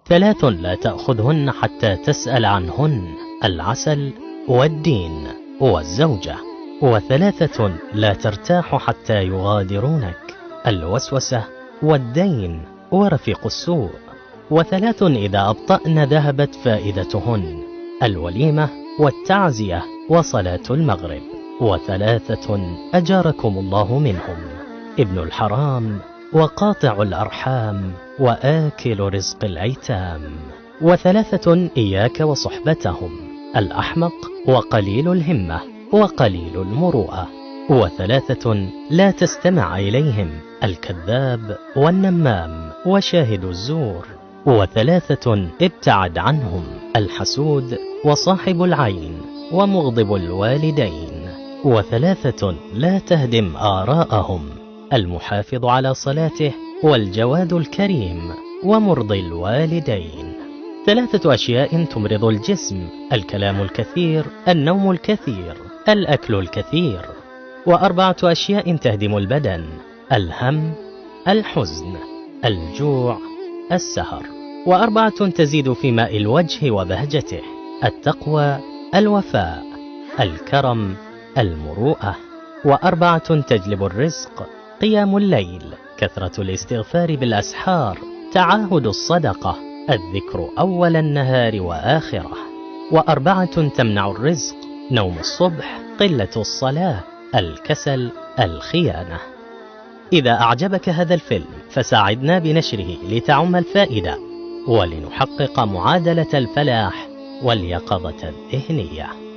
3 لا تأخذهن حتى تسأل عنهن: العسل والدين والزوجة. 3 لا ترتاح حتى يغادرونك: الوسوسة والدين ورفيق السوء. 3 إذا أبطأن ذهبت فائدتهن: الوليمة والتعزية وصلاة المغرب. 3 أجاركم الله منهم: ابن الحرام وقاطع الأرحام وآكل رزق الأيتام. 3 إياك وصحبتهم: الأحمق وقليل الهمة وقليل المروءة. 3 لا تستمع إليهم: الكذاب والنمام وشاهد الزور. 3 ابتعد عنهم: الحسود وصاحب العين ومغضب الوالدين. 3 لا تهدم آراءهم: المحافظ على صلاته والجواد الكريم ومرضي الوالدين. 3 أشياء تمرض الجسم: الكلام الكثير، النوم الكثير، الأكل الكثير. 4 أشياء تهدم البدن: الهم، الحزن، الجوع، السهر. 4 تزيد في ماء الوجه وبهجته: التقوى، الوفاء، الكرم، المروءة. 4 تجلب الرزق: قيام الليل، كثرة الاستغفار بالأسحار، تعاهد الصدقة، الذكر أول النهار وآخره. 4 تمنع الرزق: نوم الصبح، قلة الصلاة، الكسل، الخيانة. إذا أعجبك هذا الفيلم فساعدنا بنشره لتعم الفائدة ولنحقق معادلة الفلاح واليقظة الذهنية.